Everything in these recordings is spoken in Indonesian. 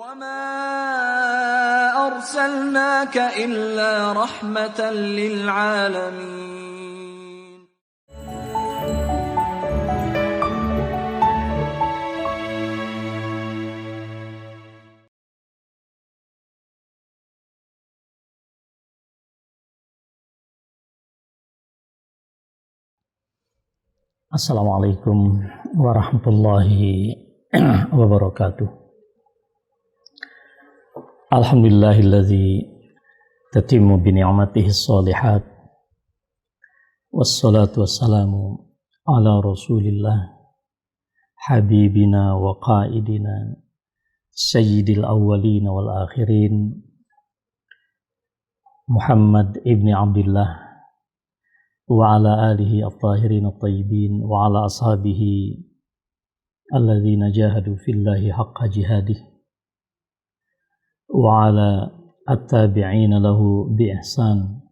وَمَا أَرْسَلْنَاكَ إِلَّا رَحْمَةً لِلْعَالَمِينَ. Assalamualaikum warahmatullahi wabarakatuh. Alhamdulillahilladzi tatimmu bi ni'matihi shalihat. Wassalatu wassalamu ala Rasulillah habibina wa qaidina sayyidil awwalin wal akhirin Muhammad ibni Abdullah wa ala alihi at-tahirin at-tayyibin wa ala ashabihi alladzina jahadu fillahi haqqa jihadih wa ala at-tabi'ina lahu bi ihsan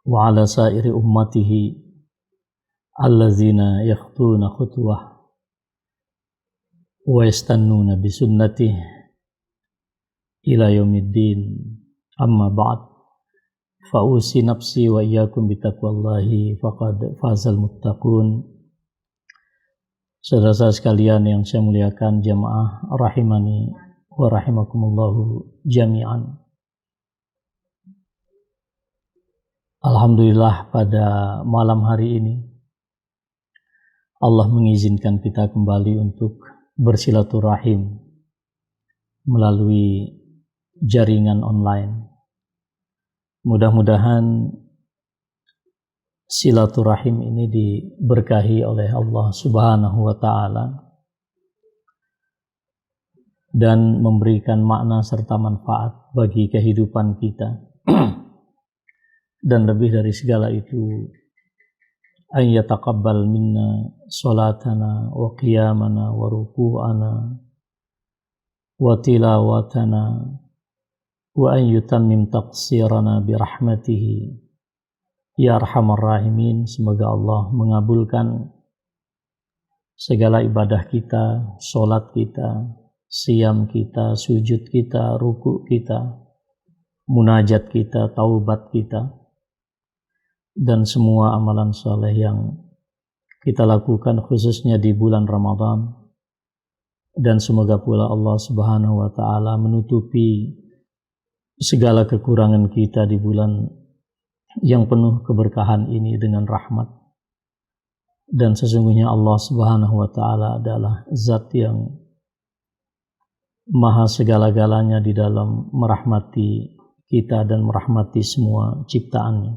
wa ala sairi ummatihi alladzina yakhtuna khutwah wa yastannuna bi sunnatihi ila yaumiddin. Amma ba'd. Fa'usi nafsi wa iyyakum bitaqwallahi faqad fazal muttaqun. Saudara-saudara sekalian yang saya muliakan, jamaah rahimani wa rahimakumullahu jami'an. Alhamdulillah, pada malam hari ini Allah mengizinkan kita kembali untuk bersilaturahim melalui jaringan online. Mudah-mudahan silaturahim ini diberkahi oleh Allah Subhanahu wa Ta'ala dan memberikan makna serta manfaat bagi kehidupan kita. Dan lebih dari segala itu, an yataqabbal minna salatana wa qiyamana wa ruku'ana wa tilawatana wa an yutammim taqsirana birahmatihi ya arhamar rahimin. Semoga Allah mengabulkan segala ibadah kita, sholat kita, siyam kita, sujud kita, ruku kita, munajat kita, taubat kita, dan semua amalan saleh yang kita lakukan khususnya di bulan Ramadan. Dan semoga pula Allah Subhanahu wa Ta'ala menutupi segala kekurangan kita di bulan yang penuh keberkahan ini dengan rahmat. Dan sesungguhnya Allah Subhanahu wa Ta'ala adalah zat yang maha segala-galanya di dalam merahmati kita dan merahmati semua ciptaannya.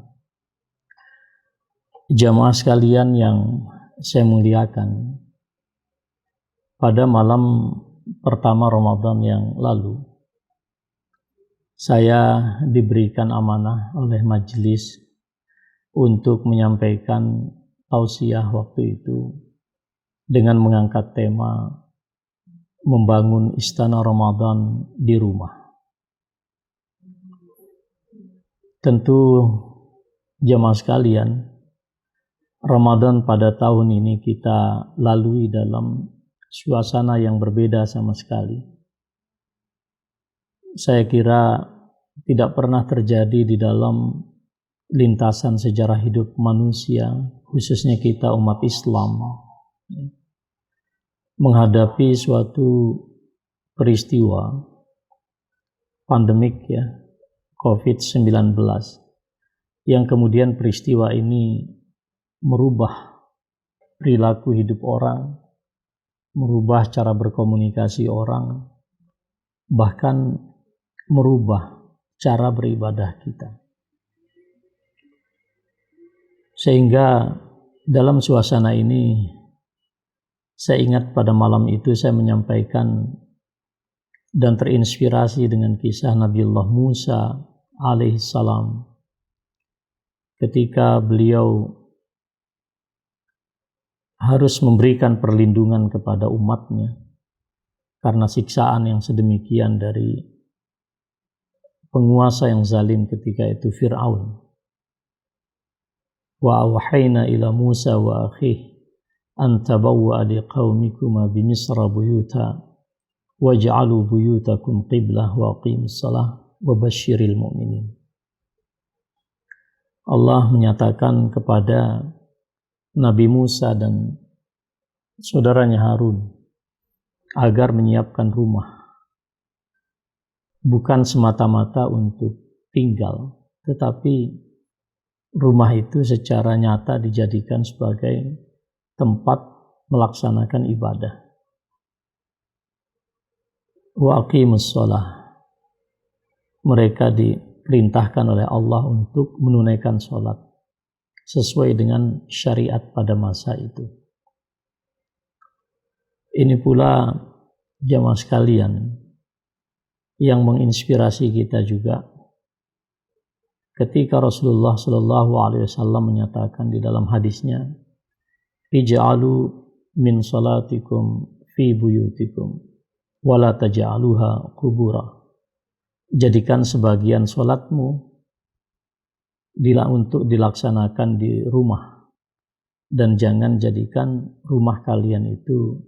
Jamaah sekalian yang saya muliakan, pada malam pertama Ramadan yang lalu saya diberikan amanah oleh majelis untuk menyampaikan tausiah waktu itu dengan mengangkat tema membangun istana Ramadan di rumah. Tentu jamaah sekalian, Ramadan pada tahun ini kita lalui dalam suasana yang berbeda sama sekali. Saya kira tidak pernah terjadi di dalam lintasan sejarah hidup manusia, khususnya kita umat Islam, menghadapi suatu peristiwa pandemik COVID-19, yang kemudian peristiwa ini merubah perilaku hidup orang, merubah cara berkomunikasi orang, bahkan merubah cara beribadah kita. Sehingga dalam suasana ini, saya ingat pada malam itu saya menyampaikan dan terinspirasi dengan kisah Nabiullah Musa alaihissalam ketika beliau harus memberikan perlindungan kepada umatnya karena siksaan yang sedemikian dari penguasa yang zalim ketika itu, Fir'aun. Wa awhayna ila Musa wa akhihi an tabawwa liqaumikuma bi Misra buyuta waj'alu buyutakum qiblah wa aqimus shalah wa basyiril mu'minin. Allah menyatakan kepada Nabi Musa dan saudaranya Harun agar menyiapkan rumah, bukan semata-mata untuk tinggal, tetapi rumah itu secara nyata dijadikan sebagai tempat melaksanakan ibadah. Wa aqimus shalah, mereka diperintahkan oleh Allah untuk menunaikan sholat sesuai dengan syariat pada masa itu. Ini pula jamaah sekalian yang menginspirasi kita juga ketika Rasulullah SAW menyatakan di dalam hadisnya, ij'alu min salatikum fi buyutikum wala taj'aluha qubura. Jadikan sebagian salatmu untuk dilaksanakan di rumah, dan jangan jadikan rumah kalian itu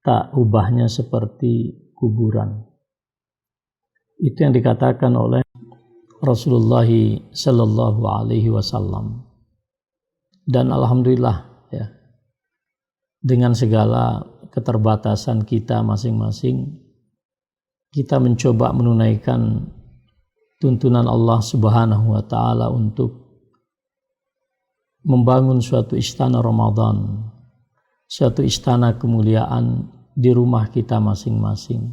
tak ubahnya seperti kuburan. Itu yang dikatakan oleh Rasulullah sallallahu alaihi wasallam. Dan alhamdulillah ya, dengan segala keterbatasan kita masing-masing, kita mencoba menunaikan tuntunan Allah Subhanahu wa taala untuk membangun suatu istana Ramadan, suatu istana kemuliaan di rumah kita masing-masing.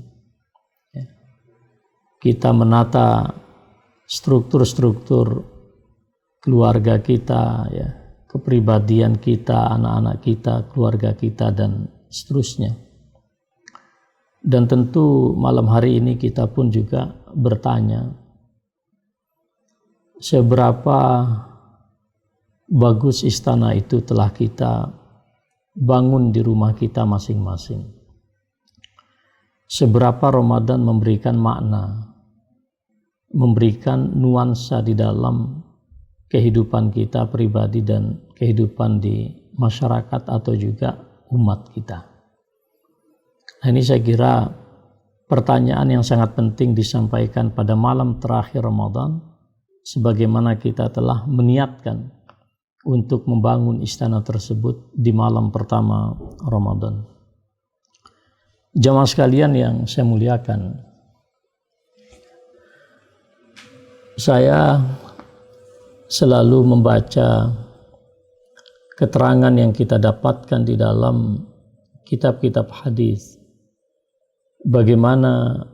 Kita menata struktur-struktur keluarga kita, ya, kepribadian kita, anak-anak kita, keluarga kita, dan seterusnya. Dan tentu malam hari ini kita pun juga bertanya, seberapa bagus istana itu telah kita bangun di rumah kita masing-masing. Seberapa Ramadan memberikan makna, memberikan nuansa di dalam kehidupan kita pribadi dan kehidupan di masyarakat atau juga umat kita. Nah, ini saya kira pertanyaan yang sangat penting disampaikan pada malam terakhir Ramadan, sebagaimana kita telah meniatkan untuk membangun istana tersebut di malam pertama Ramadan. Jamaah sekalian yang saya muliakan, saya selalu membaca keterangan yang kita dapatkan di dalam kitab-kitab hadis, bagaimana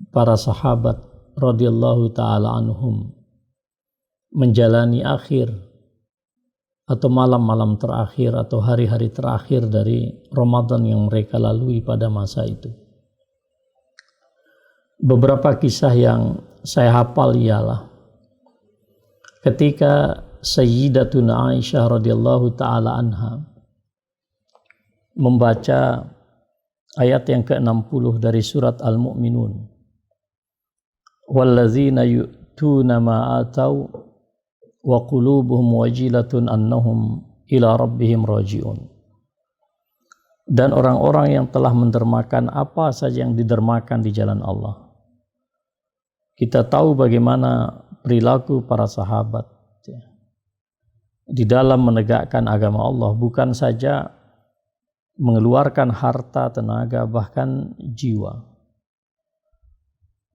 para sahabat radhiyallahu ta'ala anhum menjalani akhir atau malam-malam terakhir atau hari-hari terakhir dari Ramadan yang mereka lalui pada masa itu. Beberapa kisah yang saya hafal ialah ketika Sayyidatuna Aisyah radhiyallahu ta'ala anha membaca ayat yang ke-60 dari surat Al-Mu'minun, wallazina yu'tuna ma atau wa qulubuhum wajilatun annahum ila rabbihim raji'un. Dan orang-orang yang telah mendermakan apa saja yang didermakan di jalan Allah. Kita tahu bagaimana perilaku para sahabat ya, di dalam menegakkan agama Allah, bukan saja mengeluarkan harta, tenaga, bahkan jiwa.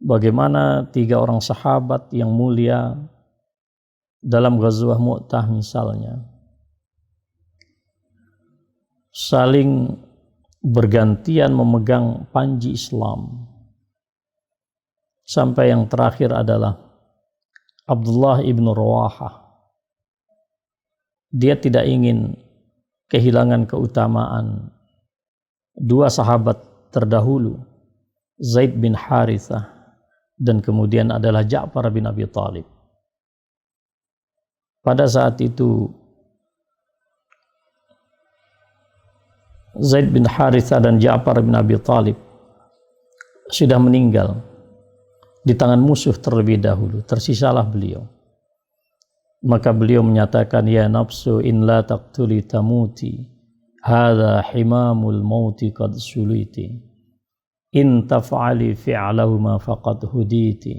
Bagaimana 3 orang sahabat yang mulia dalam Ghazwah Mu'tah misalnya saling bergantian memegang panji Islam, sampai yang terakhir adalah Abdullah ibn Rawahah. Dia tidak ingin kehilangan keutamaan 2 sahabat terdahulu, Zaid bin Harithah dan kemudian adalah Ja'far bin Abi Thalib. Pada saat itu Zaid bin Harithah dan Ja'far bin Abi Thalib sudah meninggal di tangan musuh terlebih dahulu, tersisalah beliau. Maka beliau menyatakan, ya nafsu in la taqtuli tamuti, hadha himamul mauti qad suliti. in taf'ali fi'lahuma faqad huditi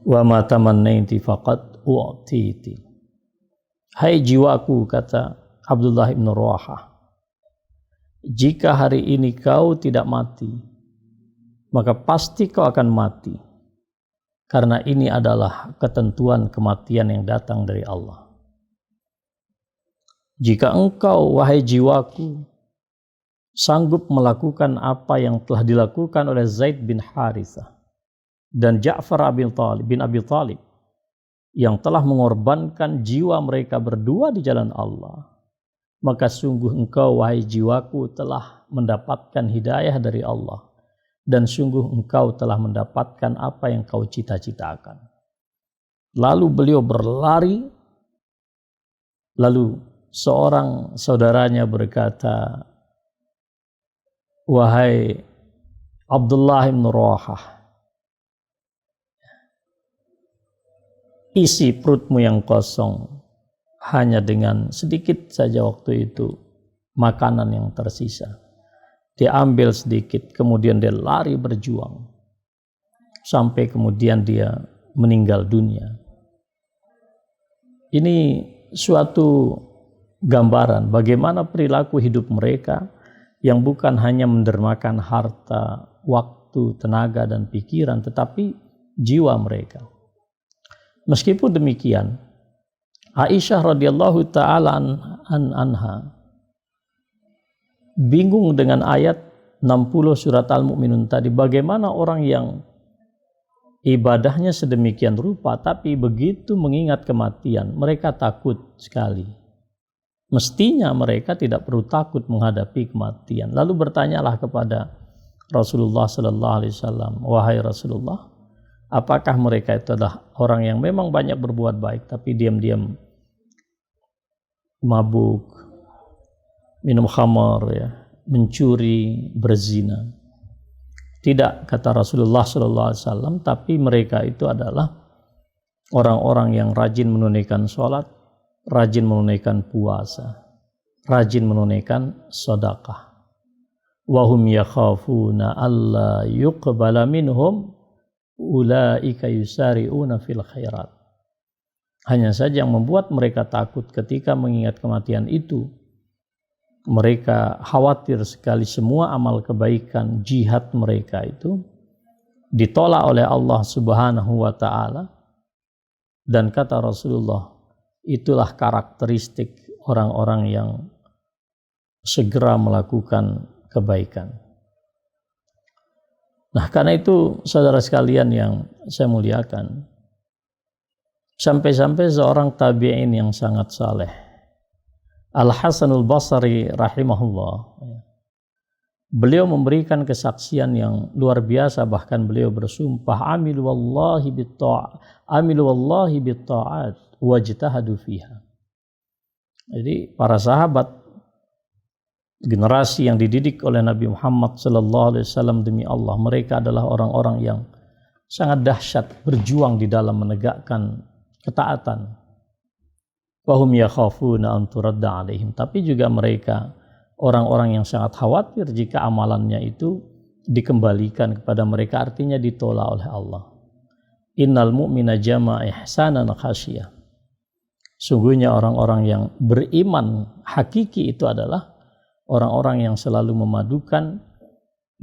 wa ma tamannaiti faqad u'titi. Hai jiwaku, kata Abdullah ibn Rawahah, jika hari ini kau tidak mati, maka pasti kau akan mati, karena ini adalah ketentuan kematian yang datang dari Allah. Jika engkau, wahai jiwaku, sanggup melakukan apa yang telah dilakukan oleh Zaid bin Harithah dan Ja'far bin Abi Thalib, yang telah mengorbankan jiwa mereka berdua di jalan Allah, maka sungguh engkau, wahai jiwaku, telah mendapatkan hidayah dari Allah, dan sungguh engkau telah mendapatkan apa yang kau cita-citakan. Lalu beliau berlari, lalu seorang saudaranya berkata, wahai Abdullah bin Rawahah, isi perutmu yang kosong hanya dengan sedikit saja waktu itu makanan yang tersisa. Dia ambil sedikit, kemudian dia lari berjuang sampai kemudian dia meninggal dunia. Ini suatu gambaran bagaimana perilaku hidup mereka yang bukan hanya mendermakan harta, waktu, tenaga, dan pikiran, tetapi jiwa mereka. Meskipun demikian, Aisyah radhiyallahu ta'ala anha bingung dengan ayat 60 surat Al-Mu'minun tadi. Bagaimana orang yang ibadahnya sedemikian rupa, tapi begitu mengingat kematian, mereka takut sekali. Mestinya mereka tidak perlu takut menghadapi kematian. Lalu bertanyalah kepada Rasulullah sallallahu alaihi wasallam, wahai Rasulullah, apakah mereka itu adalah orang yang memang banyak berbuat baik tapi diam-diam mabuk, minum khamar, ya, mencuri, berzina? Tidak, kata Rasulullah sallallahu alaihi wasallam, tapi mereka itu adalah orang-orang yang rajin menunaikan sholat, rajin menunaikan puasa, rajin menunaikan sedekah. Wa hum yakhafuna alla yuqbala minhum ulaika yusari'una fil khairat. Hanya saja yang membuat mereka takut ketika mengingat kematian itu, mereka khawatir sekali semua amal kebaikan, jihad mereka itu ditolak oleh Allah Subhanahu wa ta'ala. Dan kata Rasulullah, itulah karakteristik orang-orang yang segera melakukan kebaikan. Nah, karena itu saudara sekalian yang saya muliakan, sampai-sampai seorang tabi'in yang sangat saleh, Al-Hasanul Basri rahimahullah, beliau memberikan kesaksian yang luar biasa, bahkan beliau bersumpah, amilu wallahi bitta'at wajtahadu fiha. Jadi para sahabat, generasi yang dididik oleh Nabi Muhammad sallallahu alaihi wasallam, demi Allah, mereka adalah orang-orang yang sangat dahsyat berjuang di dalam menegakkan ketaatan. Wahum yakhafuna an turadda alaihim, tapi juga mereka orang-orang yang sangat khawatir jika amalannya itu dikembalikan kepada mereka, artinya ditolak oleh Allah. Innal mu'mina jama'a ihsanan khasyiyah. Sungguhnya orang-orang yang beriman hakiki itu adalah orang-orang yang selalu memadukan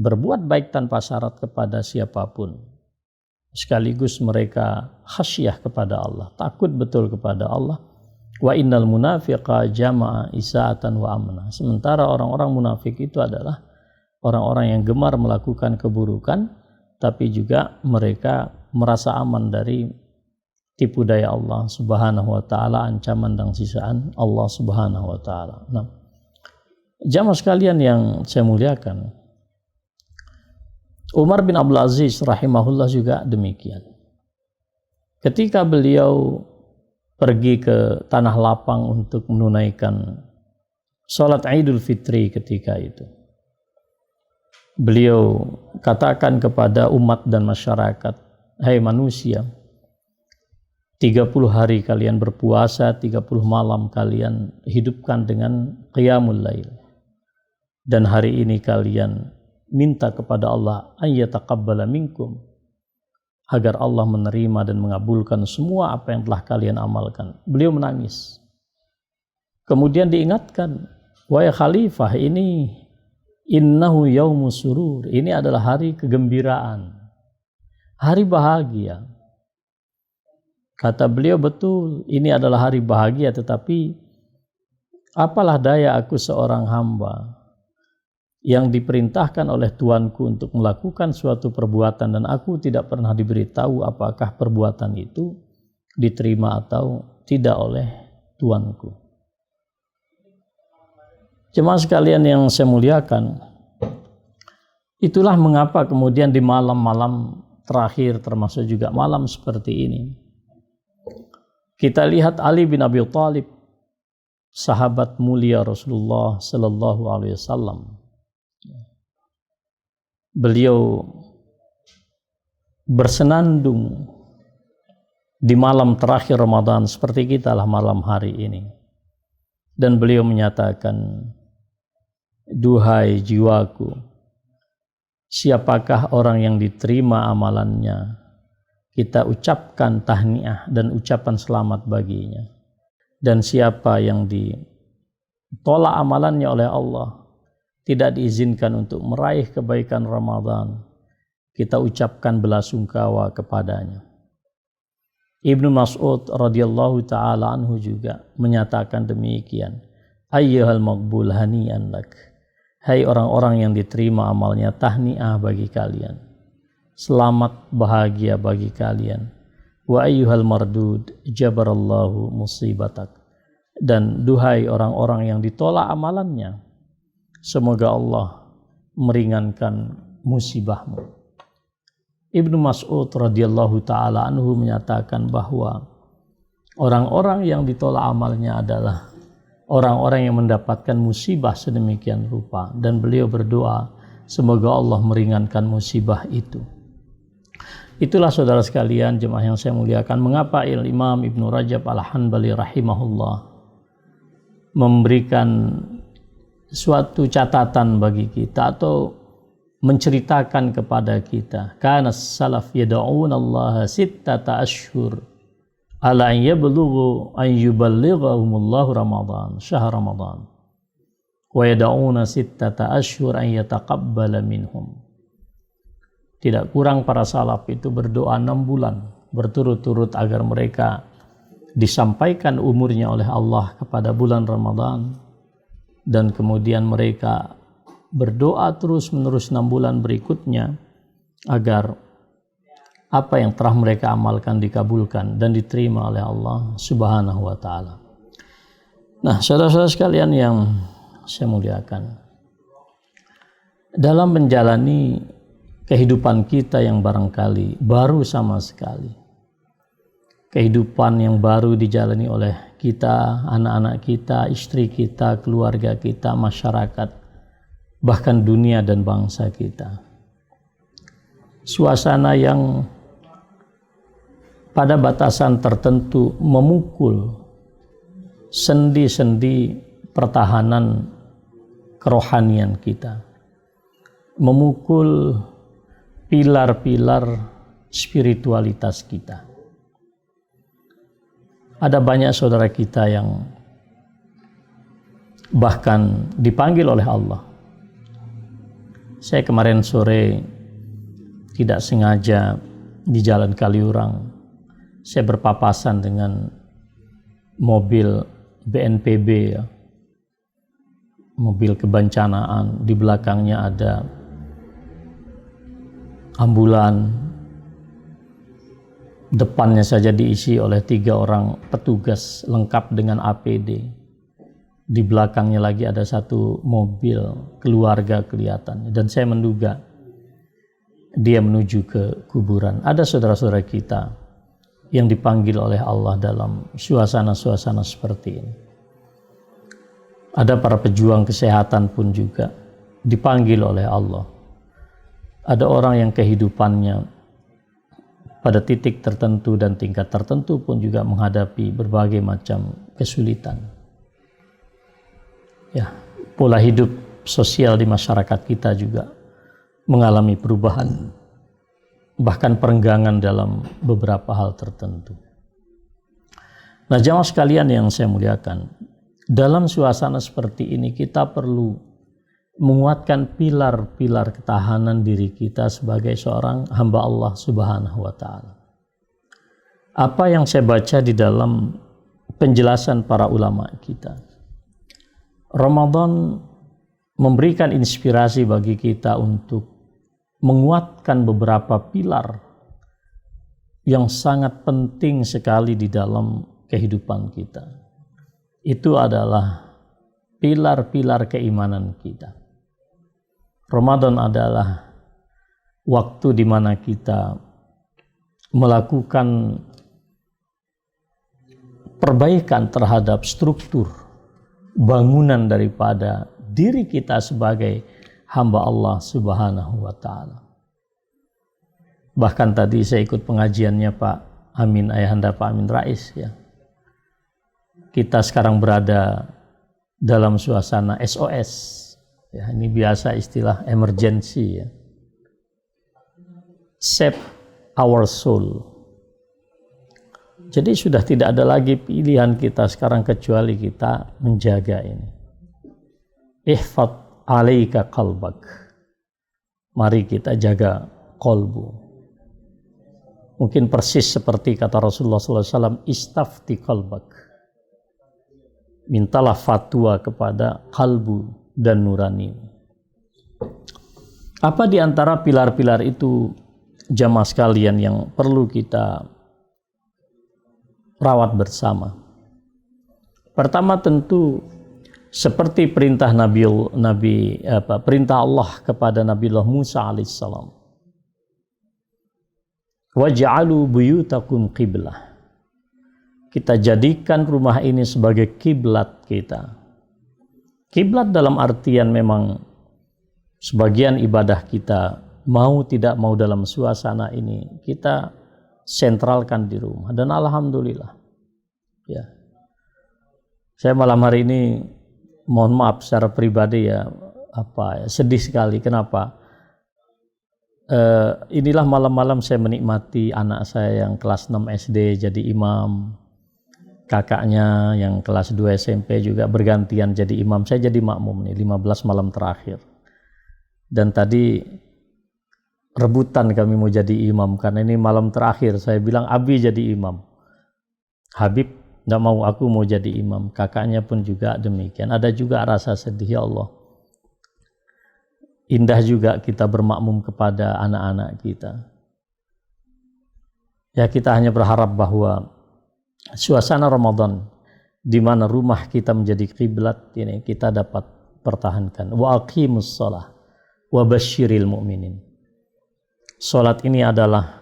berbuat baik tanpa syarat kepada siapapun. Sekaligus mereka khasyah kepada Allah, takut betul kepada Allah. Wa innal munafiqa jama'a isa'atan wa amna. Sementara orang-orang munafik itu adalah orang-orang yang gemar melakukan keburukan, tapi juga mereka merasa aman dari tipu daya Allah Subhanahu wa ta'ala, ancaman dan sisaan Allah Subhanahu wa ta'ala. Nah, jamaah sekalian yang saya muliakan, Umar bin Abdul Aziz rahimahullah juga demikian. Ketika beliau pergi ke tanah lapang untuk menunaikan sholat Idul Fitri ketika itu, beliau katakan kepada umat dan masyarakat, hai manusia, 30 hari kalian berpuasa, 30 malam kalian hidupkan dengan qiyamul lail. Dan hari ini kalian minta kepada Allah ayyataqabbala minkum, agar Allah menerima dan mengabulkan semua apa yang telah kalian amalkan. Beliau menangis. Kemudian diingatkan, wahai khalifah, ini innahu yaumus surur, ini adalah hari kegembiraan, hari bahagia. Kata beliau, betul, ini adalah hari bahagia, tetapi apalah daya aku seorang hamba yang diperintahkan oleh Tuanku untuk melakukan suatu perbuatan dan aku tidak pernah diberitahu apakah perbuatan itu diterima atau tidak oleh Tuanku. Jemaah sekalian yang saya muliakan, itulah mengapa kemudian di malam-malam terakhir, termasuk juga malam seperti ini, kita lihat Ali bin Abi Thalib, sahabat mulia Rasulullah Sallallahu Alaihi Wasallam. Beliau bersenandung di malam terakhir Ramadan seperti kita lah malam hari ini, dan beliau menyatakan, duhai jiwaku, siapakah orang yang diterima amalannya, kita ucapkan tahniah dan ucapan selamat baginya. Dan siapa yang ditolak amalannya oleh Allah, tidak diizinkan untuk meraih kebaikan Ramadan, kita ucapkan belasungkawa kepadanya. Ibnu Mas'ud radhiyallahu ta'ala anhu juga menyatakan demikian, ayyuhal maqbul hani'an lak, hai orang-orang yang diterima amalnya, tahniah bagi kalian, selamat bahagia bagi kalian. Wa ayyuhal mardud jabarallahu musibatak, dan duhai orang-orang yang ditolak amalannya, semoga Allah meringankan musibahmu. Ibnu Mas'ud radhiyallahu ta'ala anhu menyatakan bahwa orang-orang yang ditolak amalnya adalah orang-orang yang mendapatkan musibah sedemikian rupa, dan beliau berdoa semoga Allah meringankan musibah itu. Itulah saudara sekalian, jemaah yang saya muliakan, mengapa Imam Ibnu Rajab Al-Hanbali rahimahullah memberikan suatu catatan bagi kita atau menceritakan kepada kita, kana salaf yad'una Allah sittata ashhur ala an yablughu an yuballighahumullahu Ramadan, syahr Ramadan, wa yad'una sittata ashhur an yataqabbala minhum. Tidak kurang para salaf itu berdoa 6 bulan berturut-turut agar mereka disampaikan umurnya oleh Allah kepada bulan Ramadan, dan kemudian mereka berdoa terus-menerus 6 bulan berikutnya agar apa yang telah mereka amalkan dikabulkan dan diterima oleh Allah Subhanahu wa ta'ala. Nah, saudara-saudara sekalian yang saya muliakan, dalam menjalani kehidupan kita yang barangkali baru sama sekali, kehidupan yang baru dijalani oleh kita, anak-anak kita, istri kita, keluarga kita, masyarakat, bahkan dunia dan bangsa kita, suasana yang pada batasan tertentu memukul sendi-sendi pertahanan kerohanian kita, memukul pilar-pilar spiritualitas kita. Ada banyak saudara kita yang bahkan dipanggil oleh Allah. Saya kemarin sore tidak sengaja di Jalan Kaliurang, saya berpapasan dengan mobil BNPB, ya, mobil kebencanaan. Di belakangnya ada ambulan, depannya saja diisi oleh 3 orang petugas lengkap dengan APD. Di belakangnya lagi ada 1 mobil keluarga kelihatan, dan saya menduga dia menuju ke kuburan. Ada saudara-saudara kita yang dipanggil oleh Allah dalam suasana-suasana seperti ini. Ada para pejuang kesehatan pun juga dipanggil oleh Allah. Ada orang yang kehidupannya pada titik tertentu dan tingkat tertentu pun juga menghadapi berbagai macam kesulitan. Ya, pola hidup sosial di masyarakat kita juga mengalami perubahan, bahkan perenggangan dalam beberapa hal tertentu. Nah, jamaah sekalian yang saya muliakan, dalam suasana seperti ini kita perlu menguatkan pilar-pilar ketahanan diri kita sebagai seorang hamba Allah Subhanahu wa Ta'ala. Apa yang saya baca di dalam penjelasan para ulama kita, Ramadan memberikan inspirasi bagi kita untuk menguatkan beberapa pilar yang sangat penting sekali di dalam kehidupan kita. Itu adalah pilar-pilar keimanan kita. Ramadan adalah waktu di mana kita melakukan perbaikan terhadap struktur bangunan daripada diri kita sebagai hamba Allah Subhanahu wa Ta'ala. Bahkan tadi saya ikut pengajiannya Pak Amin, ayahanda Pak Amin Rais ya. Kita sekarang berada dalam suasana SOS. Ya, ini biasa istilah emergency ya. Save our soul. Jadi sudah tidak ada lagi pilihan kita sekarang kecuali kita menjaga ini. Ihfad alaika qalbak. Mari kita jaga kolbu. Mungkin persis seperti kata Rasulullah SAW, istafti qalbak. Mintalah fatwa kepada kalbu dan nurani. Apa di antara pilar-pilar itu jamaah sekalian yang perlu kita rawat bersama? Pertama tentu seperti perintah perintah Allah kepada Nabiullah Musa alaihissalam. Waj'alu buyutakum qiblah. Kita jadikan rumah ini sebagai kiblat kita. Kiblat dalam artian memang sebagian ibadah kita mau tidak mau dalam suasana ini kita sentralkan di rumah, dan alhamdulillah ya. Saya malam hari ini mohon maaf secara pribadi ya, sedih sekali. Kenapa? Inilah malam-malam saya menikmati anak saya yang kelas 6 SD jadi imam, kakaknya yang kelas 2 SMP juga bergantian jadi imam. Saya jadi makmum nih 15 malam terakhir. Dan tadi rebutan kami mau jadi imam karena ini malam terakhir. Saya bilang Abi jadi imam. Habib enggak mau, aku mau jadi imam. Kakaknya pun juga demikian. Ada juga rasa sedih, ya Allah. Indah juga kita bermakmum kepada anak-anak kita. Ya, kita hanya berharap bahwa suasana Ramadan di mana rumah kita menjadi kiblat ini kita dapat pertahankan. Wa aqimus shalah wa basyiril mu'minin. Salat ini adalah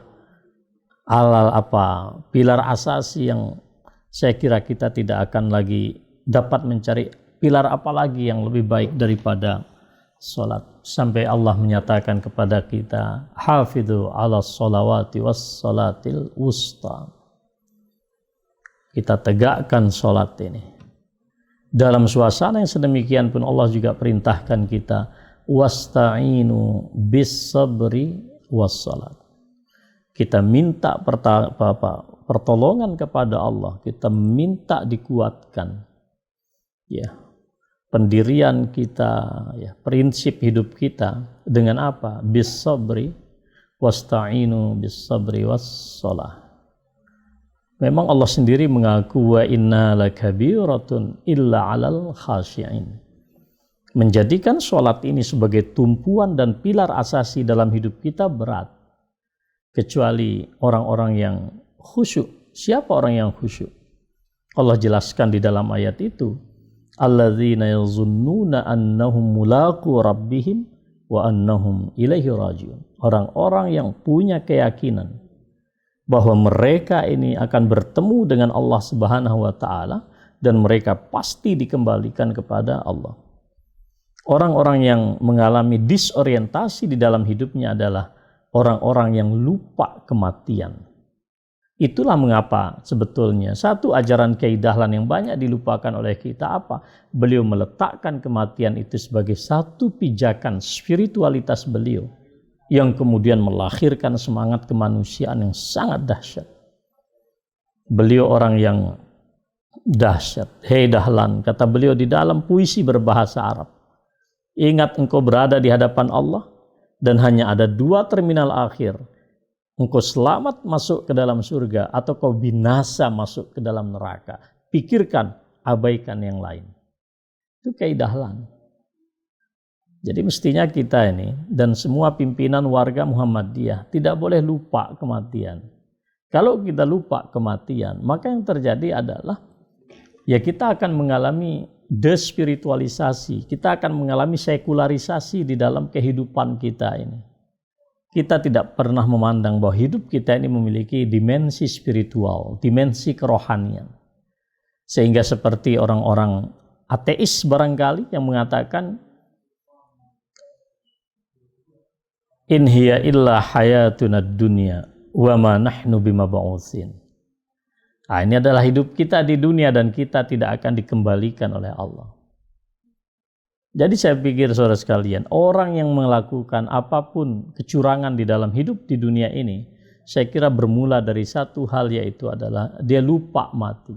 pilar asasi yang saya kira kita tidak akan lagi dapat mencari pilar apa lagi yang lebih baik daripada salat. Sampai Allah menyatakan kepada kita, hafidhu ala sholawati was salatil wusta. Kita tegakkan sholat ini. Dalam suasana yang sedemikian pun Allah juga perintahkan kita, wasta'inu bis sabri was salat. Kita minta pertolongan kepada Allah, kita minta dikuatkan. Ya, pendirian kita, ya, prinsip hidup kita dengan apa? Bis sabri, wasta'inu bis sabri was salat. Memang Allah sendiri mengaku wa inna lakabiratun illa 'alal khashi'in. Menjadikan sholat ini sebagai tumpuan dan pilar asasi dalam hidup kita berat. Kecuali orang-orang yang khusyuk. Siapa orang yang khusyuk? Allah jelaskan di dalam ayat itu, alladzina yazunnuna annahum mulaqu rabbihim wa annahum ilaihi rajiun. Orang-orang yang punya keyakinan bahwa mereka ini akan bertemu dengan Allah Subhanahu wa Ta'ala dan mereka pasti dikembalikan kepada Allah. Orang-orang yang mengalami disorientasi di dalam hidupnya adalah orang-orang yang lupa kematian. Itulah mengapa sebetulnya satu ajaran Kiai Dahlan yang banyak dilupakan oleh kita apa? Beliau meletakkan kematian itu sebagai satu pijakan spiritualitas beliau yang kemudian melahirkan semangat kemanusiaan yang sangat dahsyat. Beliau orang yang dahsyat. Hei Dahlan, kata beliau di dalam puisi berbahasa Arab. Ingat engkau berada di hadapan Allah dan hanya ada dua terminal akhir. Engkau selamat masuk ke dalam surga atau kau binasa masuk ke dalam neraka. Pikirkan, abaikan yang lain. Itu Kiai Dahlan. Jadi mestinya kita ini dan semua pimpinan warga Muhammadiyah tidak boleh lupa kematian. Kalau kita lupa kematian, maka yang terjadi adalah ya kita akan mengalami despiritualisasi, kita akan mengalami sekularisasi di dalam kehidupan kita ini. Kita tidak pernah memandang bahwa hidup kita ini memiliki dimensi spiritual, dimensi kerohanian. Sehingga seperti orang-orang ateis barangkali yang mengatakan in hiya illa hayatuna dunya wa ma nahnu bimab'utsin. Nah, ini adalah hidup kita di dunia dan kita tidak akan dikembalikan oleh Allah. Jadi saya pikir saudara sekalian, orang yang melakukan apapun kecurangan di dalam hidup di dunia ini, saya kira bermula dari satu hal, yaitu adalah dia lupa mati.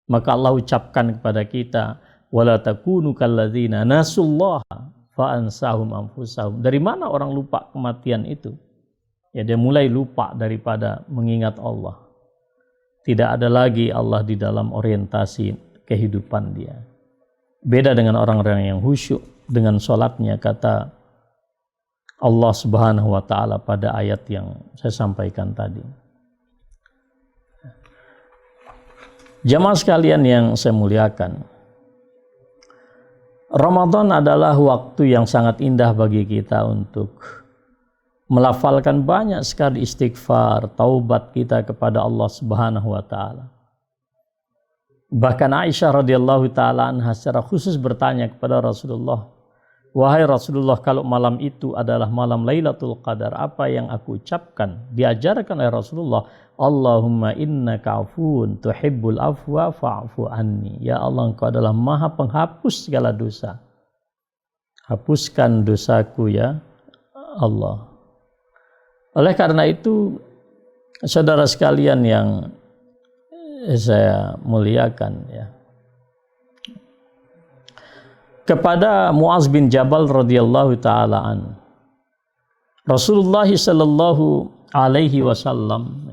Maka Allah ucapkan kepada kita, wala takunu kalladzina nasullaha fa ansahum anfusahum. Dari mana orang lupa kematian itu? Ya, dia mulai lupa daripada mengingat Allah. Tidak ada lagi Allah di dalam orientasi kehidupan dia. Beda dengan orang-orang yang khusyuk dengan sholatnya, kata Allah Subhanahu wa ta'ala pada ayat yang saya sampaikan tadi. Jamaah sekalian yang saya muliakan, Ramadan adalah waktu yang sangat indah bagi kita untuk melafalkan banyak sekali istighfar, taubat kita kepada Allah Subhanahu wa ta'ala. Bahkan Aisyah radhiyallahu ta'ala anha secara khusus bertanya kepada Rasulullah, wahai Rasulullah, kalau malam itu adalah malam Lailatul Qadar, apa yang aku ucapkan? Diajarkan oleh Rasulullah, Allahumma innaka afuun tuhibbul afwa fa'fu anni. Ya Allah, engkau adalah maha penghapus segala dosa. Hapuskan dosaku ya Allah. Oleh karena itu, saudara sekalian yang saya muliakan, ya, kepada Muaz bin Jabal radhiyallahu taala an, Rasulullah sallallahu alaihi wasallam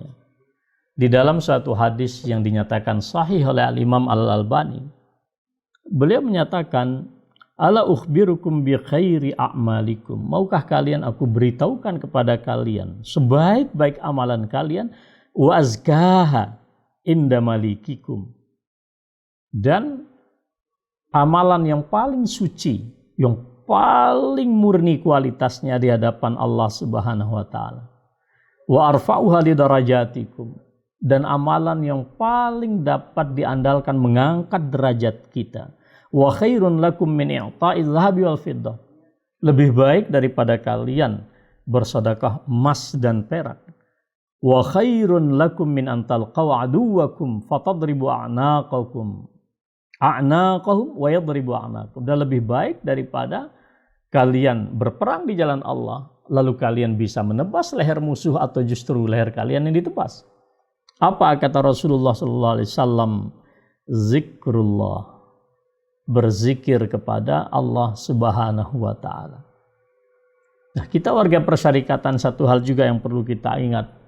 di dalam suatu hadis yang dinyatakan sahih oleh Al-Imam Al-Albani, beliau menyatakan, ala ukhbirukum bi khairi a'malikum, maukah kalian aku beritahukan kepada kalian sebaik-baik amalan kalian, wa azkaha inda malikikum, dan amalan yang paling suci, yang paling murni kualitasnya di hadapan Allah Subhanahu wa ta'ala, wa arfa'uha li darajatikum, dan amalan yang paling dapat diandalkan mengangkat derajat kita, wa khairun lakum min i'ta'il dhahabi wal fiddah, lebih baik daripada kalian bersedekah emas dan perak, wa khairun lakum min antal qawaduwakum fatadribu a'naqahum wa yadribu a'naqahum, dan lebih baik daripada kalian berperang di jalan Allah lalu kalian bisa menebas leher musuh atau justru leher kalian yang ditebas. Apa kata Rasulullah sallallahu alaihi wasallam? Zikrullah, berzikir kepada Allah Subhanahu wa ta'ala. Nah, kita warga persyarikatan, satu hal juga yang perlu kita ingat.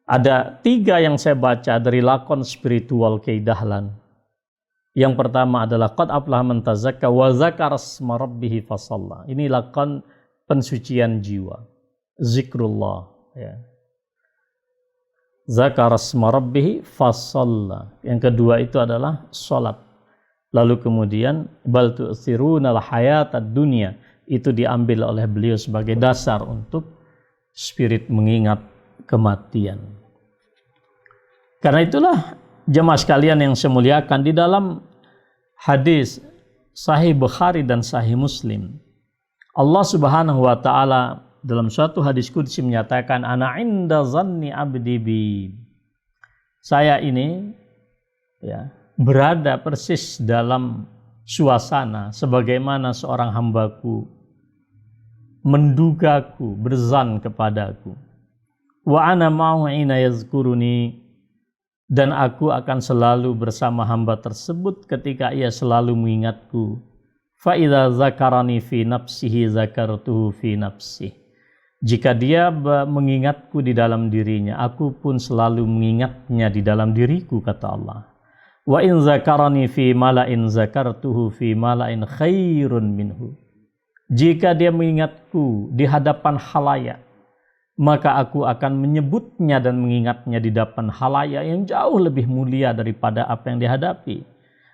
Ada 3 yang saya baca dari lakon spiritual Kiai Dahlan. Yang pertama adalah qad aflaha man tazakka wa dzakara asma rabbih fasalla. Ini lakon pensucian jiwa, zikrullah, ya. Dzakara asma rabbih fasalla. Yang kedua itu adalah salat. Lalu kemudian bal tu'thirunal hayatad dunya, itu diambil oleh beliau sebagai dasar untuk spirit mengingat kematian. Karena itulah jemaah sekalian yang saya muliakan, di dalam hadis Sahih Bukhari dan Sahih Muslim, Allah Subhanahu wa ta'ala dalam suatu hadis qudsi menyatakan, ana inda zanni abdi bi. Saya ini ya berada persis dalam suasana sebagaimana seorang hambaku mendugaku, berzan kepadaku. Wa ana ma'ahu ina yazkuruni, dan aku akan selalu bersama hamba tersebut ketika ia selalu mengingatku. Fa idza zakarani fi nafsihi zakartuhu fi nafsihi. Jika dia mengingatku di dalam dirinya, aku pun selalu mengingatnya di dalam diriku, kata Allah. Wa in zakarani fi mala'in zakartuhu fi mala'in khairun minhu. Jika dia mengingatku di hadapan khalayak, maka aku akan menyebutnya dan mengingatnya di depan khalayak yang jauh lebih mulia daripada apa yang dihadapi.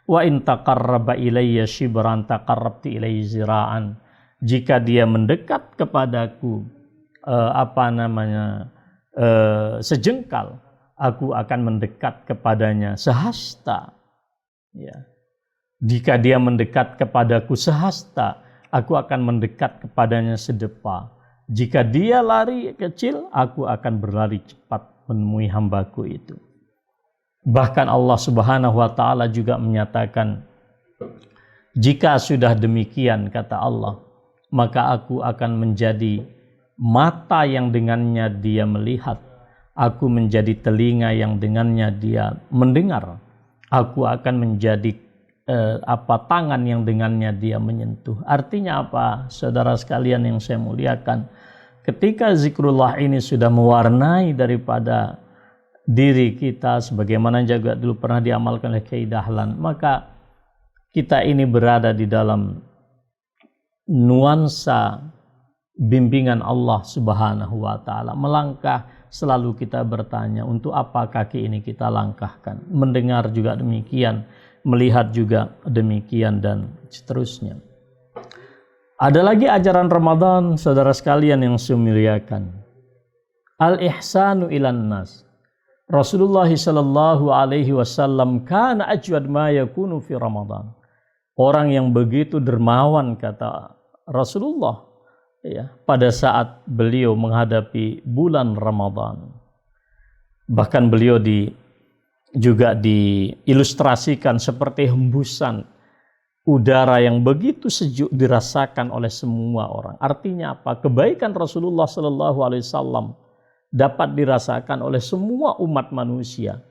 Wa in taqarraba ilayya shibran taqarrabtu ilayhi zira'an. Jika dia mendekat kepadaku sejengkal, aku akan mendekat kepadanya sehasta. Ya. Jika dia mendekat kepadaku sehasta, aku akan mendekat kepadanya sedepa. Jika dia lari kecil, aku akan berlari cepat menemui hambaku itu. Bahkan Allah Subhanahu wa ta'ala juga menyatakan, jika sudah demikian, kata Allah, maka aku akan menjadi mata yang dengannya dia melihat, aku menjadi telinga yang dengannya dia mendengar, aku akan menjadi tangan yang dengannya dia menyentuh. Artinya apa, saudara sekalian yang saya muliakan? Ketika zikrullah ini sudah mewarnai daripada diri kita, sebagaimana juga dulu pernah diamalkan oleh Kiai Dahlan, maka kita ini berada di dalam nuansa bimbingan Allah Subhanahu wa ta'ala. Melangkah selalu kita bertanya, untuk apa kaki ini kita langkahkan? Mendengar juga demikian, melihat juga demikian, dan seterusnya. Ada lagi ajaran Ramadan, saudara sekalian yang saya muliakan. Al-ihsanu ilan nas. Rasulullah sallallahu alaihi wasallam kana ajwad ma yakunu fi Ramadan. Orang yang begitu dermawan, kata Rasulullah, ya, pada saat beliau menghadapi bulan Ramadan. Bahkan beliau juga diilustrasikan seperti hembusan udara yang begitu sejuk dirasakan oleh semua orang. Artinya apa? Kebaikan Rasulullah sallallahu alaihi wasallam dapat dirasakan oleh semua umat manusia.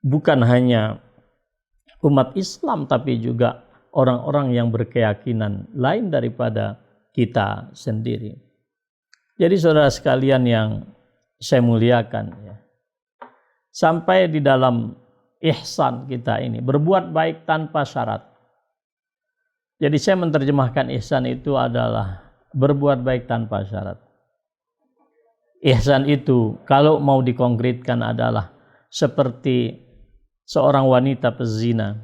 Bukan hanya umat Islam, tapi juga orang-orang yang berkeyakinan lain daripada kita sendiri. Jadi saudara sekalian yang saya muliakan, ya, sampai di dalam ihsan kita ini, berbuat baik tanpa syarat. Jadi saya menerjemahkan ihsan itu adalah berbuat baik tanpa syarat. Ihsan itu kalau mau dikonkretkan adalah seperti seorang wanita pezina,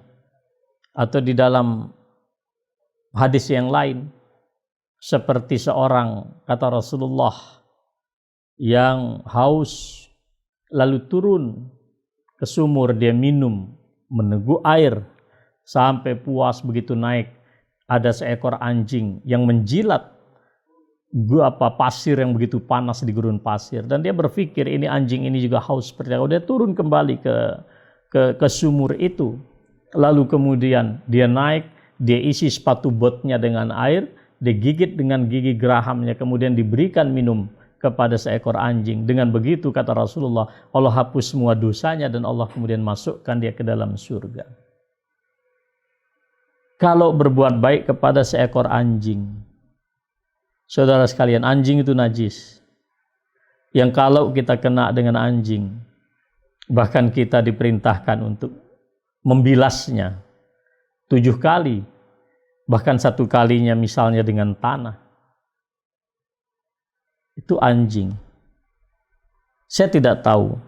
atau di dalam hadis yang lain seperti seorang, kata Rasulullah, yang haus lalu turun ke sumur, dia minum, meneguk air sampai puas. Begitu naik, ada seekor anjing yang menjilat pasir yang begitu panas di gurun pasir, dan dia berpikir ini anjing ini juga haus seperti aku. Dia turun kembali ke sumur itu, lalu kemudian dia naik, dia isi sepatu botnya dengan air, digigit dengan gigi gerahamnya, kemudian diberikan minum kepada seekor anjing. Dengan begitu, kata Rasulullah, Allah hapus semua dosanya dan Allah kemudian masukkan dia ke dalam surga. Kalau berbuat baik kepada seekor anjing, saudara sekalian, anjing itu najis, yang kalau kita kena dengan anjing, bahkan kita diperintahkan untuk membilasnya 7 kali, bahkan 1 kalinya misalnya dengan tanah. Itu anjing. Saya tidak tahu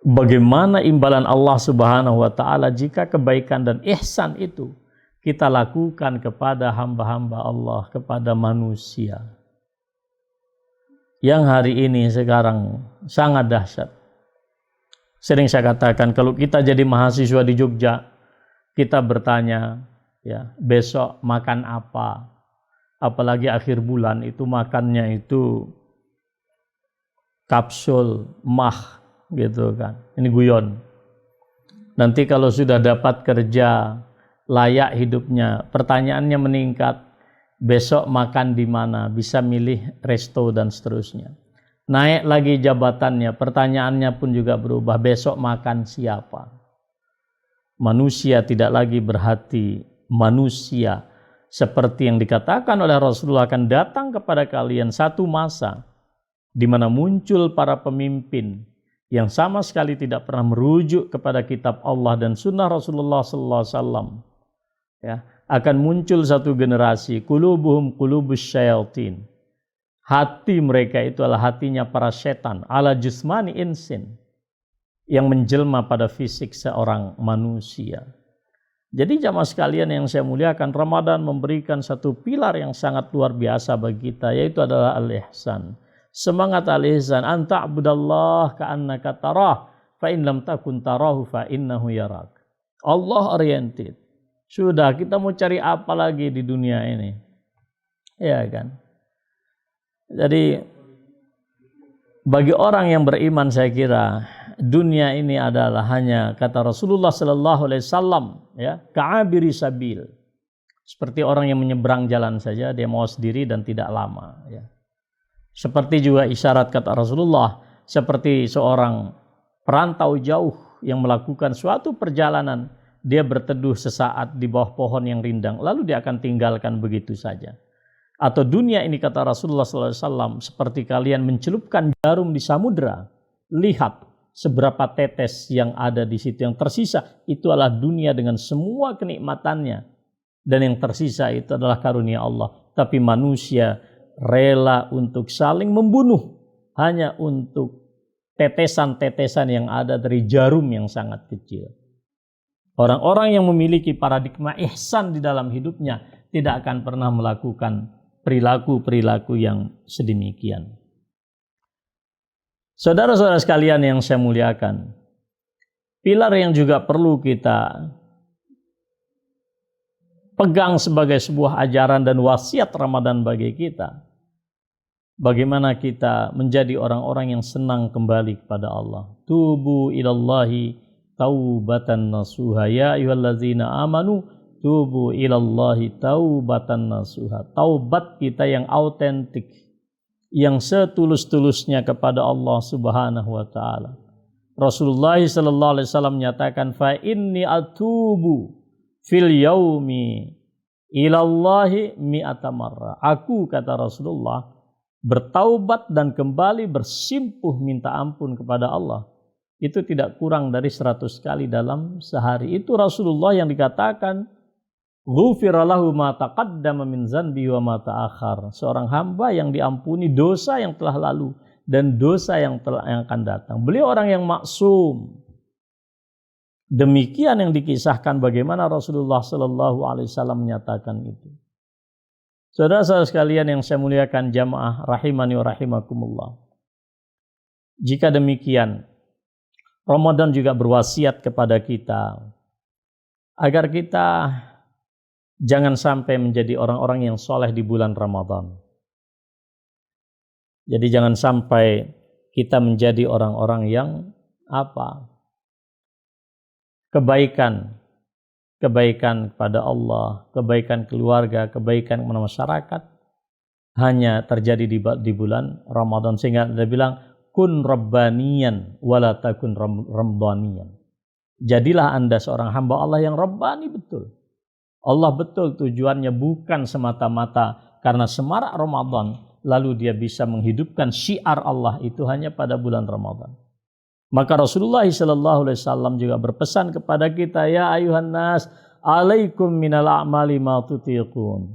bagaimana imbalan Allah Subhanahu wa ta'ala jika kebaikan dan ihsan itu kita lakukan kepada hamba-hamba Allah, kepada manusia. Yang hari ini sekarang sangat dahsyat. Sering saya katakan, kalau kita jadi mahasiswa di Jogja, kita bertanya, ya, besok makan apa? apalagi akhir bulan itu makannya itu kapsul mah gitu kan. Ini guyon. Nanti kalau sudah dapat kerja, layak hidupnya, pertanyaannya meningkat. Besok makan di mana? Bisa milih resto dan seterusnya. Naik lagi jabatannya, pertanyaannya pun juga berubah. Besok makan siapa? Manusia tidak lagi berhati manusia. Seperti yang dikatakan oleh Rasulullah, akan datang kepada kalian satu masa di mana muncul para pemimpin yang sama sekali tidak pernah merujuk kepada kitab Allah dan sunnah Rasulullah SAW. Ya, akan muncul satu generasi, qulubuhum qulubus syayatin. Hati mereka itu adalah hatinya para setan, ala jusmani insin, yang menjelma pada fisik seorang manusia. Jadi jamaah sekalian yang saya muliakan, Ramadan memberikan satu pilar yang sangat luar biasa bagi kita, yaitu adalah al-ihsan. Semangat al-ihsan, anta'budallah ka'annaka tarah, fa in lam takun tarahu fa innahu yarak. Allah oriented. Sudah, kita mau cari apa lagi di dunia ini? Ya kan? Jadi bagi orang yang beriman, saya kira dunia ini adalah hanya, kata Rasulullah sallallahu alaihi wasallam, ya, ka'abiri sabil. Seperti orang yang menyeberang jalan saja, dia mau sendiri dan tidak lama, ya. Seperti juga isyarat kata Rasulullah, seperti seorang perantau jauh yang melakukan suatu perjalanan, dia berteduh sesaat di bawah pohon yang rindang, lalu dia akan tinggalkan begitu saja. Atau dunia ini, kata Rasulullah SAW, seperti kalian mencelupkan jarum di samudra, lihat seberapa tetes yang ada di situ, yang tersisa itu adalah dunia dengan semua kenikmatannya, dan yang tersisa itu adalah karunia Allah. Tapi manusia rela untuk saling membunuh hanya untuk tetesan-tetesan yang ada dari jarum yang sangat kecil. Orang-orang yang memiliki paradigma ihsan di dalam hidupnya tidak akan pernah melakukan perilaku-perilaku yang sedemikian. Saudara-saudara sekalian yang saya muliakan, pilar yang juga perlu kita pegang sebagai sebuah ajaran dan wasiat Ramadan bagi kita, bagaimana kita menjadi orang-orang yang senang kembali kepada Allah. Tubu ilallahi taubatan nasuha, ya ayyuhallazina amanu tubu ilallahi taubatan nasuha. Taubat kita yang autentik, yang setulus-tulusnya kepada Allah Subhanahu wa taala. Rasulullah sallallahu alaihi wasallam menyatakan, fa inni atubu fil yaumi ilallahi mi'ata marra. Aku, kata Rasulullah, bertaubat dan kembali bersimpuh minta ampun kepada Allah itu tidak kurang dari 100 kali dalam sehari. Itu Rasulullah yang dikatakan ghufira lahu ma taqaddama min zanbi wa ma ta'akhar. Seorang hamba yang diampuni dosa yang telah lalu dan dosa yang akan datang. Beliau orang yang maksum. Demikian yang dikisahkan bagaimana Rasulullah sallallahu alaihi wasallam menyatakan itu. Saudara-saudara sekalian yang saya muliakan jamaah rahimani wa rahimakumullah. Jika demikian, Ramadan juga berwasiat kepada kita agar kita jangan sampai menjadi orang-orang yang soleh di bulan Ramadan. Jadi jangan sampai kita menjadi orang-orang yang kebaikan kepada Allah, kebaikan keluarga, kebaikan kepada masyarakat hanya terjadi di bulan Ramadan. Sehingga dia bilang kun rabbaniyan wala takun rabbaniyan. Jadilah Anda seorang hamba Allah yang rabbani betul. Allah betul tujuannya bukan semata-mata karena semarak Ramadan lalu dia bisa menghidupkan syiar Allah itu hanya pada bulan Ramadan. Maka Rasulullah SAW juga berpesan kepada kita, ya ayuhan nas, alaikum minal a'mali ma tutiqun.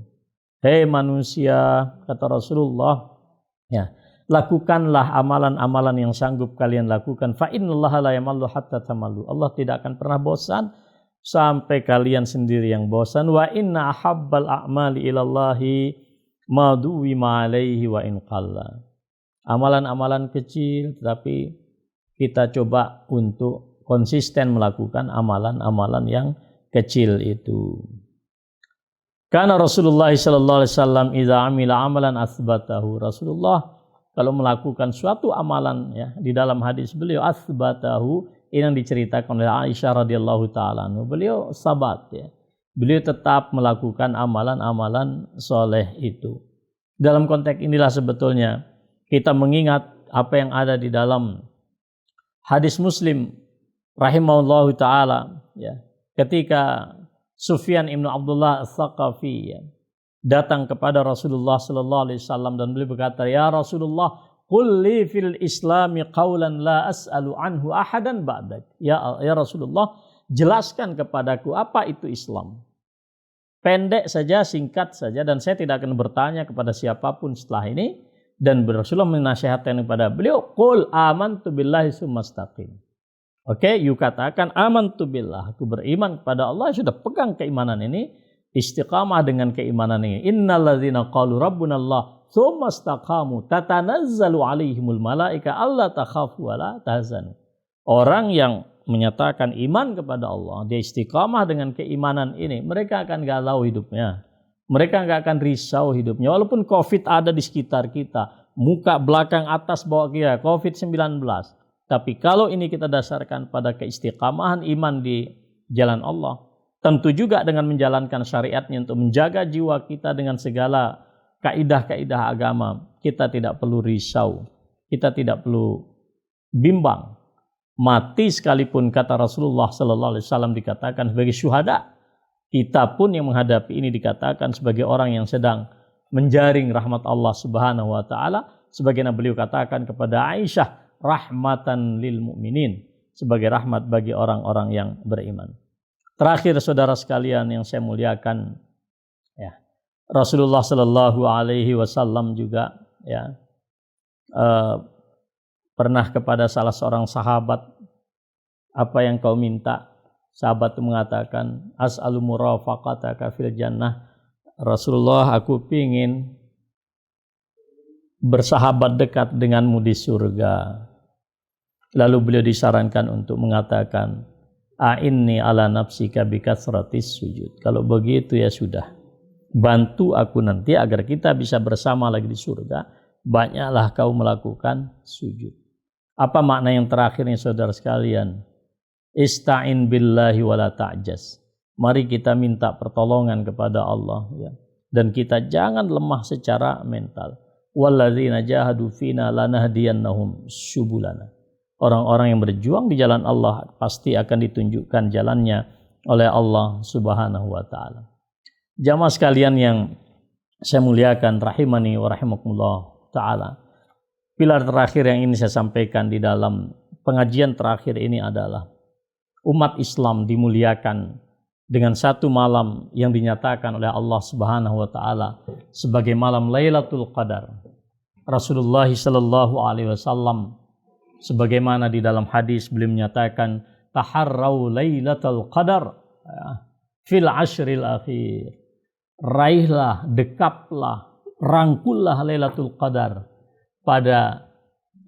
Hei manusia, kata Rasulullah, ya, lakukanlah amalan-amalan yang sanggup kalian lakukan. Fa innallaha la yamallu hatta tamallu. Allah tidak akan pernah bosan sampai kalian sendiri yang bosan. Wa inna ahabbal a'mali ilallahi ma duwima alaihi wa in qalla. Amalan-amalan kecil tetapi kita coba untuk konsisten melakukan amalan-amalan yang kecil itu. Karena Rasulullah sallallahu alaihi wasallam idza amila amalan asbatahu. Rasulullah kalau melakukan suatu amalan ya di dalam hadis beliau asbatahu ini yang diceritakan oleh Aisyah radhiyallahu taala. Beliau sabat ya. Beliau tetap melakukan amalan-amalan soleh itu. Dalam konteks inilah sebetulnya kita mengingat apa yang ada di dalam hadis Muslim rahimahullahu taala ya. Ketika Sufyan ibn Abdullah As-Saqafi ya, datang kepada Rasulullah sallallahu alaihi wasallam dan beliau berkata, "Ya Rasulullah, qul li fil Islami qawlan la as'alu anhu ahadan ba'dak." Ya Rasulullah, jelaskan kepadaku apa itu Islam. Pendek saja, singkat saja, dan saya tidak akan bertanya kepada siapapun setelah ini. Dan Rasulullah menasihatkan kepada beliau, "Qul amantu billahi tsumma istaqim." Oke, you katakan amantu billah, aku beriman kepada Allah, sudah pegang keimanan ini, istiqamah dengan keimanan ini. Innalladzina qalu rabbunallah tsumma istaqamu tatanazzalu alaihimul malaika alla takhafu wa la tahzanu. Orang yang menyatakan iman kepada Allah, dia istiqamah dengan keimanan ini, mereka akan galau hidupnya. Mereka nggak akan risau hidupnya. Walaupun COVID ada di sekitar kita, muka, belakang, atas, bawah, kiri, COVID-19. Tapi kalau ini kita dasarkan pada keistiqamahan iman di jalan Allah, tentu juga dengan menjalankan syariatnya untuk menjaga jiwa kita dengan segala kaidah-kaidah agama, kita tidak perlu risau, kita tidak perlu bimbang. Mati sekalipun kata Rasulullah sallallahu alaihi wasallam dikatakan sebagai syuhada. Kita pun yang menghadapi ini dikatakan sebagai orang yang sedang menjaring rahmat Allah Subhanahu wa taala, sebagaimana beliau katakan kepada Aisyah, rahmatan lil mu'minin, sebagai rahmat bagi orang-orang yang beriman. Terakhir saudara sekalian yang saya muliakan, ya, Rasulullah sallallahu alaihi wasallam juga ya pernah kepada salah seorang sahabat, apa yang kau minta? Sahabat itu mengatakan, as'alu murafaqataka fil jannah. Rasulullah, aku pingin bersahabat dekat denganmu di surga. Lalu beliau disarankan untuk mengatakan, a'inni ala nafsika bikatsratis sujud. Kalau begitu ya sudah, bantu aku nanti agar kita bisa bersama lagi di surga, banyaklah kau melakukan sujud. Apa makna yang terakhirnya saudara sekalian? Ista'in billahi wala ta'jaz. Mari kita minta pertolongan kepada Allah ya. Dan kita jangan lemah secara mental. Walladzina jahadu fina lanahdiyannahum subulana. Orang-orang yang berjuang di jalan Allah pasti akan ditunjukkan jalannya oleh Allah Subhanahu wa taala. Jamaah sekalian yang saya muliakan rahimani wa rahimakumullah taala. Pilar terakhir yang ingin saya sampaikan di dalam pengajian terakhir ini adalah umat Islam dimuliakan dengan satu malam yang dinyatakan oleh Allah Subhanahu wa taala sebagai malam Lailatul Qadar. Rasulullah sallallahu alaihi wasallam sebagaimana di dalam hadis beliau menyatakan taharrau Lailatul Qadar fil ashril akhir. Raihlah, dekaplah, rangkullah Lailatul Qadar pada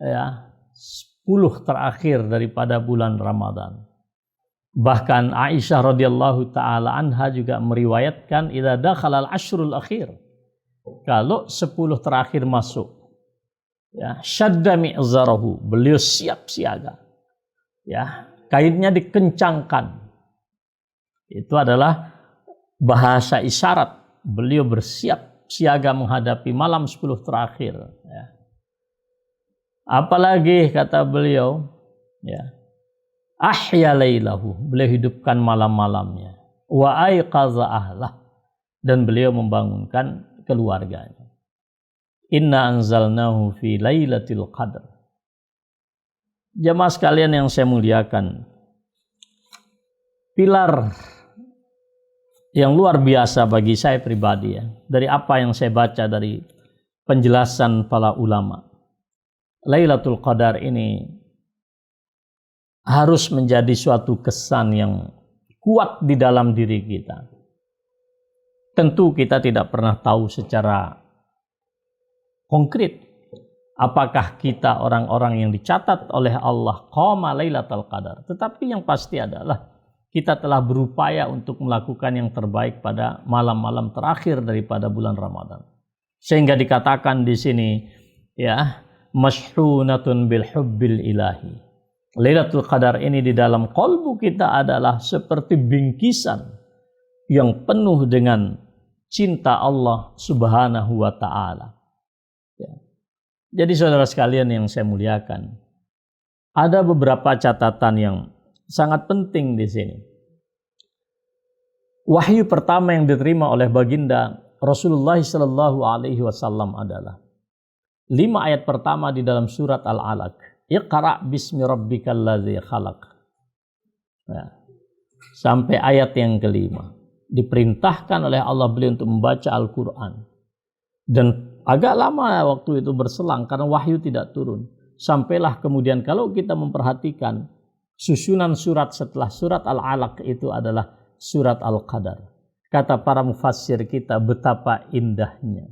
10 terakhir daripada bulan Ramadan. Bahkan Aisyah radhiyallahu taala anha juga meriwayatkan idza dakhala al-ashrul akhir. Kalau 10 terakhir masuk, ya, syadda mi'zarahu, beliau siap siaga. Ya, kainnya dikencangkan. Itu adalah bahasa isyarat. Beliau bersiap siaga menghadapi malam 10 terakhir, ya. Apalagi kata beliau, ya, ahya lailahu, beliau hidupkan malam-malamnya, wa aiqaza ahlah, dan beliau membangunkan keluarganya. Inna anzalnahu fi lailatul qadr. Jamaah sekalian yang saya muliakan, pilar yang luar biasa bagi saya pribadi ya, dari apa yang saya baca dari penjelasan para ulama, Lailatul Qadar ini harus menjadi suatu kesan yang kuat di dalam diri kita. Tentu kita tidak pernah tahu secara konkret apakah kita orang-orang yang dicatat oleh Allah qama Lailatul Qadar. Tetapi yang pasti adalah kita telah berupaya untuk melakukan yang terbaik pada malam-malam terakhir daripada bulan Ramadan. Sehingga dikatakan di sini, ya, masyhunatun bil hubbil ilahi. Lailatul Qadar ini di dalam qalbu kita adalah seperti bingkisan yang penuh dengan cinta Allah Subhanahu wa taala. Ya. Jadi saudara sekalian yang saya muliakan, ada beberapa catatan yang sangat penting di sini. Wahyu pertama yang diterima oleh baginda Rasulullah sallallahu alaihi wasallam adalah 5 ayat pertama di dalam surat Al-Alaq. Iqra bismi rabbikal ladzi khalaq. Ya. Sampai ayat yang kelima. Diperintahkan oleh Allah beliau untuk membaca Al-Quran. Dan agak lama waktu itu berselang karena wahyu tidak turun. Sampailah kemudian kalau kita memperhatikan susunan surat setelah surat Al-Alaq itu adalah surat Al-Qadar. Kata para mufassir kita betapa indahnya.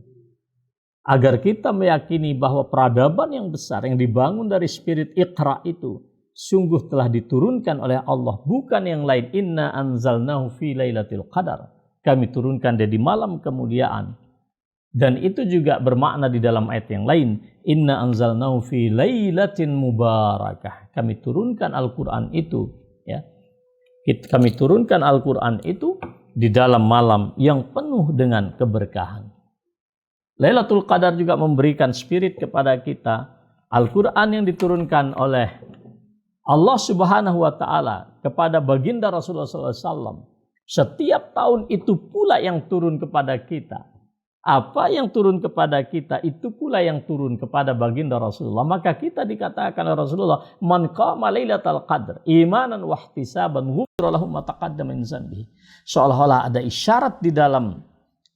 Agar kita meyakini bahwa peradaban yang besar yang dibangun dari spirit Iqra itu sungguh telah diturunkan oleh Allah, bukan yang lain. Inna anzalnahu fi lailatul qadar. Kami turunkan dia di malam kemuliaan. Dan itu juga bermakna di dalam ayat yang lain. Inna anzalnahu fi lailatin mubarakah. Kami turunkan Al-Quran itu, ya. Kami turunkan Al-Quran itu di dalam malam yang penuh dengan keberkahan. Lailatul Qadar juga memberikan spirit kepada kita. Al-Quran yang diturunkan oleh Allah Subhanahu wa taala kepada baginda Rasulullah SAW. Setiap tahun itu pula yang turun kepada kita. Apa yang turun kepada kita itu pula yang turun kepada baginda Rasulullah. Maka kita dikatakan oleh Rasulullah, man qama lailatal qadr imanan wa ihtisaban ghufira lahu ma taqaddama min dzambihi. Seolah-olah ada isyarat di dalam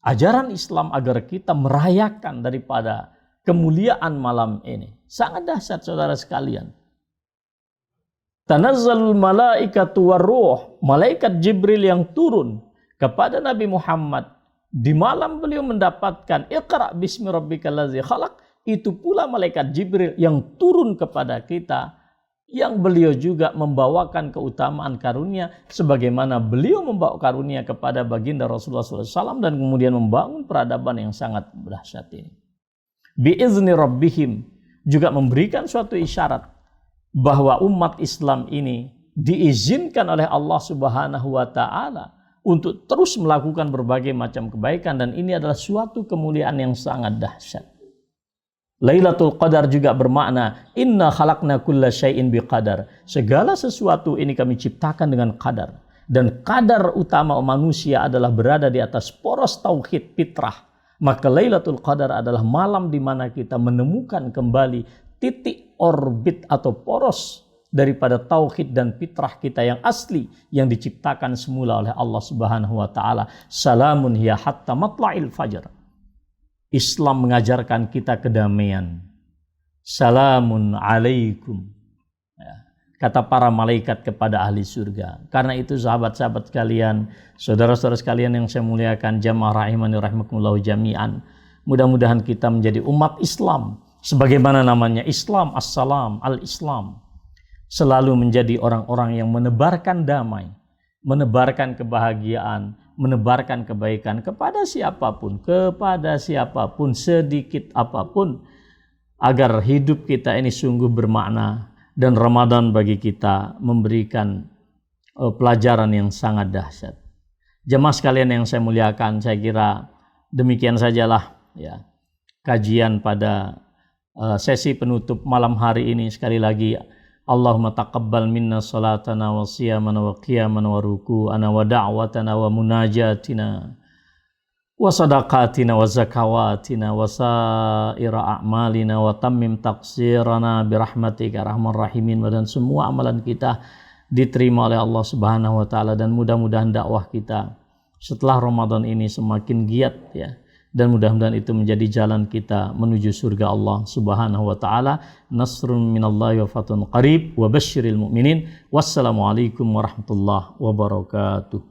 ajaran Islam agar kita merayakan daripada kemuliaan malam ini. Sangat dahsyat saudara sekalian. Tanazzalul malaikatu warruh. Malaikat Jibril yang turun kepada Nabi Muhammad di malam beliau mendapatkan Iqra bismi rabbikal ladzi khalaq. Itu pula malaikat Jibril yang turun kepada kita, yang beliau juga membawakan keutamaan karunia sebagaimana beliau membawa karunia kepada baginda Rasulullah SAW dan kemudian membangun peradaban yang sangat dahsyat ini. Biizni rabbihim juga memberikan suatu isyarat bahwa umat Islam ini diizinkan oleh Allah Subhanahu wa taala untuk terus melakukan berbagai macam kebaikan, dan ini adalah suatu kemuliaan yang sangat dahsyat. Lailatul Qadar juga bermakna inna khalaqna kulla syai'in biqadar. Segala sesuatu ini kami ciptakan dengan qadar. Dan qadar utama manusia adalah berada di atas poros tauhid fitrah. Maka Lailatul Qadar adalah malam di mana kita menemukan kembali titik orbit atau poros daripada tauhid dan fitrah kita yang asli yang diciptakan semula oleh Allah Subhanahu wa taala. Salamun hiya hatta matla'il fajr. Islam mengajarkan kita kedamaian. Salamun alaikum. Ya, kata para malaikat kepada ahli surga. Karena itu sahabat-sahabat sekalian, saudara-saudara sekalian yang saya muliakan, jamaah rahimani rahimakumullah jami'an. Mudah-mudahan kita menjadi umat Islam. Sebagaimana namanya Islam, as-salam, al-Islam. Selalu menjadi orang-orang yang menebarkan damai, menebarkan kebahagiaan, menebarkan kebaikan kepada siapapun, sedikit apapun, agar hidup kita ini sungguh bermakna dan Ramadan bagi kita memberikan pelajaran yang sangat dahsyat. Jemaah sekalian yang saya muliakan, saya kira demikian sajalah ya kajian pada sesi penutup malam hari ini. Sekali lagi, Allahumma taqabbal minna salatana wa siyamana wa qiyamana wa ruku'ana wa da'watana wa munajatina wa sadaqatina wa zakawatina wa sa'ira a'malina wa tammim taqsirana birahmatika rahman rahimin. Dan semua amalan kita diterima oleh Allah Subhanahu wa taala, dan mudah-mudahan dakwah kita setelah Ramadan ini semakin giat ya. Dan mudah-mudahan itu menjadi jalan kita menuju surga Allah Subhanahu wa taala. Nasrun minallahi wa fatun qarib wa basyiril mu'minin. Wassalamualaikum warahmatullahi wabarakatuh.